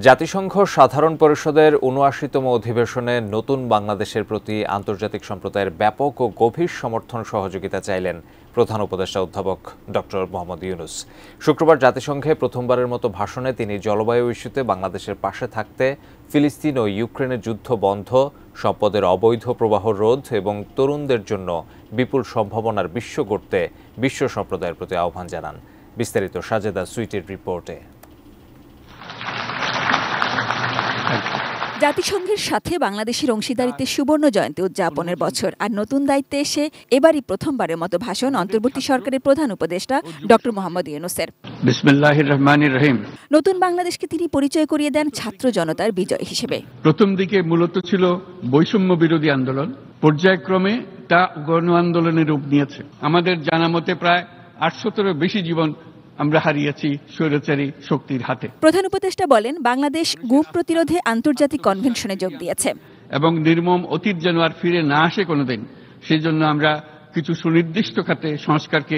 জাতিসংঘ সাধারণ পরিষদের ৭৯তম অধিবেশনে নতুন বাংলাদেশের প্রতি আন্তর্জাতিক সম্প্রদায়ের ব্যাপক ও গভীর সমর্থন সহযোগিতা চাইলেন প্রধান উপদেষ্টা অধ্যাপক ডক্টর মোহাম্মদ ইউনূস। শুক্রবার জাতিসংঘে প্রথমবারের মতো ভাষণে তিনি জলবায়ু ইস্যুতে বাংলাদেশের পাশে থাকতে ফিলিস্তিন ও ইউক্রেনের যুদ্ধ বন্ধ, সম্পদের অবৈধ প্রবাহ রোধ এবং তরুণদের জন্য বিপুল সম্ভাবনার বিশ্ব গড়তে বিশ্ব সম্প্রদায়ের প্রতি আহ্বান জানান। বিস্তারিত সাজেদা সুইটির রিপোর্টে। জাতিসংঘের সাথে বাংলাদেশের অংশীদারিত্বের সুবর্ণ জয়ন্তী উদযাপনের বছর আর নতুন দায়িত্বে এসে এবারই প্রথমবারের মতো ভাষণ অন্তর্বর্তী সরকারের প্রধান উপদেষ্টা ডক্টর মোহাম্মদ ইউনূসের। বিসমিল্লাহির রহমানির রহিম। নতুন বাংলাদেশকে তিনি পরিচয় করিয়ে দেন ছাত্র জনতার বিজয় হিসেবে। প্রথম দিকে মূলত ছিল বৈষম্য বিরোধী আন্দোলন, পর্যায়ক্রমে তা গণ আন্দোলনের রূপ নিয়েছে। আমাদের জানা মতে প্রায় ৮০০-এরও বেশি জীবন আমরা হারিয়েছি স্বৈরাচারী শক্তির হাতে। প্রধান উপদেষ্টা বলেন, বাংলাদেশ গুম প্রতিরোধে আন্তর্জাতিক কনভেনশনে যোগ দিয়েছে এবং নির্মম অতীত যেন আর ফিরে না আসে কোনোদিন, সেই জন্য আমরা কিছু সুনির্দিষ্ট খাতে সংস্কারকে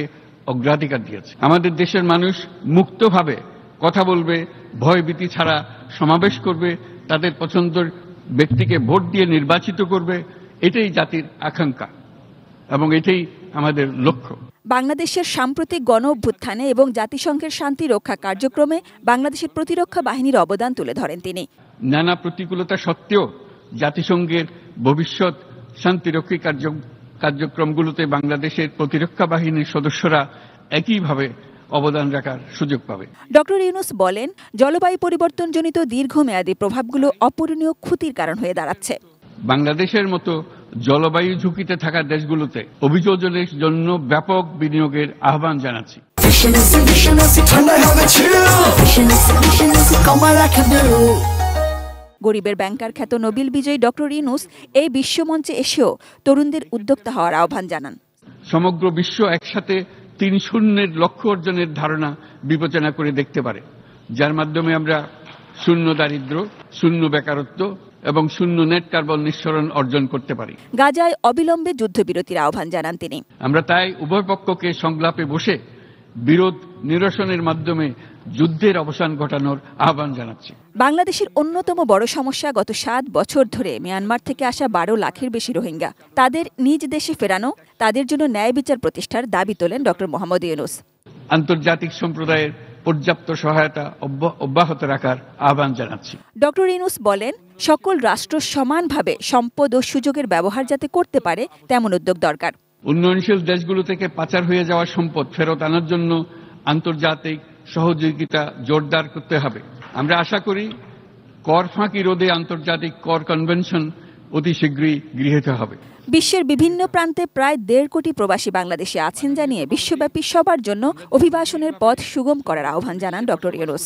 অগ্রাধিকার দিয়েছি। আমাদের দেশের মানুষ মুক্তভাবে কথা বলবে, ভয়ভীতি ছাড়া সমাবেশ করবে, তাদের পছন্দের ব্যক্তিকে ভোট দিয়ে নির্বাচিত করবে, এটাই জাতির আকাঙ্ক্ষা এবং এটাই আমাদের লক্ষ্য। বাংলাদেশের সাম্প্রতিক গণ অভ্যুত্থানে এবং জাতিসংঘের শান্তি রক্ষা কার্যক্রমে বাংলাদেশের প্রতিরক্ষা বাহিনীর অবদান তুলে ধরেন তিনি। নানা প্রতিকূলতা সত্ত্বেও জাতিসংঘের ভবিষ্যৎ শান্তিরক্ষী কার্যক্রমগুলোতে বাংলাদেশের প্রতিরক্ষা বাহিনীর সদস্যরা একইভাবে অবদান রাখার সুযোগ পাবে। ডক্টর ইউনূস বলেন, জলবায়ু পরিবর্তনজনিত দীর্ঘমেয়াদী প্রভাবগুলো অপূরণীয় ক্ষতির কারণ হয়ে দাঁড়াচ্ছে। বাংলাদেশের মতো জলবায়ু ঝুঁকিতে থাকা দেশগুলোতে অভিযোজনের জন্য ব্যাপক বিনিয়োগের আহ্বান জানাচ্ছি। গরিবের ব্যাংকার খ্যাত নোবেল বিজয়ী ডক্টর ইউনূস এই বিশ্বমঞ্চে এসেও তরুণদের উদ্যোক্তা হওয়ার আহ্বান জানান। সমগ্র বিশ্ব একসাথে ৩-০ লক্ষ্য অর্জনের ধারণা বিবেচনা করে দেখতে পারে, যার মাধ্যমে আমরা শূন্য দারিদ্র্য, শূন্য বেকারত্ব এবং শূন্য নেট কার্বন নিঃসরণ অর্জন করতে পারি। গাজায় অবিলম্বে যুদ্ধবিরতির আহ্বান জানান তিনি। আমরা তাই উভয় পক্ষকে সংলাপে বসে বিরোধ নিরসনের মাধ্যমে যুদ্ধের অবসান ঘটানোর আহ্বান জানাচ্ছি। বাংলাদেশের অন্যতম বড় সমস্যা গত ৭ বছর ধরে মিয়ানমার থেকে আসা ১২ লাখের বেশি রোহিঙ্গা। তাদের নিজ দেশে ফেরানো, তাদের জন্য ন্যায় বিচার প্রতিষ্ঠার দাবি তোলেন ডক্টর মোহাম্মদ ইউনূস। আন্তর্জাতিক সম্প্রদায়ের পর্যাপ্ত সহায়তা অব্যাহত রাখার আহ্বান জানাচ্ছি। ডক্টর ইউনূস বলেন, সকল রাষ্ট্র সমানভাবে সম্পদ ও সুযোগের ব্যবহার যাতে করতে পারে তেমন উদ্যোগ দরকার। উন্নয়নশীল দেশগুলো থেকে পাচার হয়ে যাওয়া সম্পদ ফেরত আনার জন্য আন্তর্জাতিক সহযোগিতা জোরদার করতে হবে। আমরা আশা করি কর ফাঁকি রোধে আন্তর্জাতিক কর কনভেনশন অতি শীঘ্রই গৃহীত হবে। বিশ্বের বিভিন্ন প্রান্তে প্রায় ১.৫ কোটি প্রবাসী বাংলাদেশে আছেন জানিয়ে বিশ্বব্যাপী সবার জন্য অভিবাসনের পথ সুগম করার আহ্বান জানান ডক্টর ইউনূস।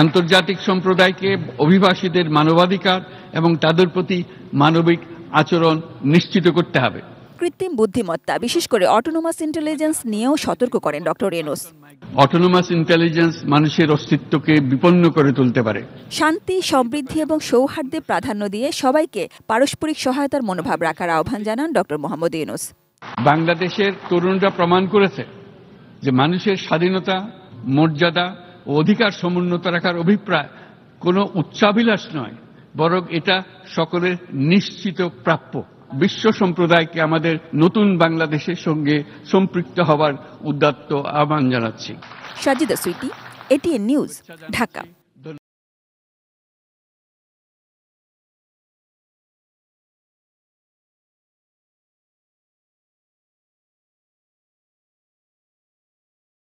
আন্তর্জাতিক সম্প্রদায়কে অভিবাসীদের মানবাধিকার এবং তাদের প্রতি মানবিক আচরণ নিশ্চিত করতে হবে। কৃত্রিম বুদ্ধিমত্তা, বিশেষ করে অটোনোমাস ইন্টেলিজেন্স নিয়েও সতর্ক করেন ডক্টর ইউনূস। অটোনোমাস ইন্টেলিজেন্স মানুষের অস্তিত্বকে বিপন্ন করে তুলতে পারে। শান্তি, সমৃদ্ধি এবং সৌহার্দ্যে প্রাধান্য দিয়ে সবাইকে পারস্পরিক সহায়তার মনোভাব রাখার আহ্বান জানান ডক্টর মোহাম্মদ ইউনূস। বাংলাদেশের তরুণরা প্রমাণ করেছে যে মানুষের স্বাধীনতা, মর্যাদা ও অধিকার সমুন্নত রাখার অভিপ্রায় কোনো উচ্চাভিলাষ নয়, বরং এটা সকলের নিশ্চিত প্রাপ্য। বিশ্ব সম্প্রদায়কে আমাদের নতুন বাংলাদেশের সঙ্গে সম্পৃক্ত হওয়ার উদাত্ত আহ্বান জানাচ্ছি। Sajeda Sweety, ATN news, Dhaka.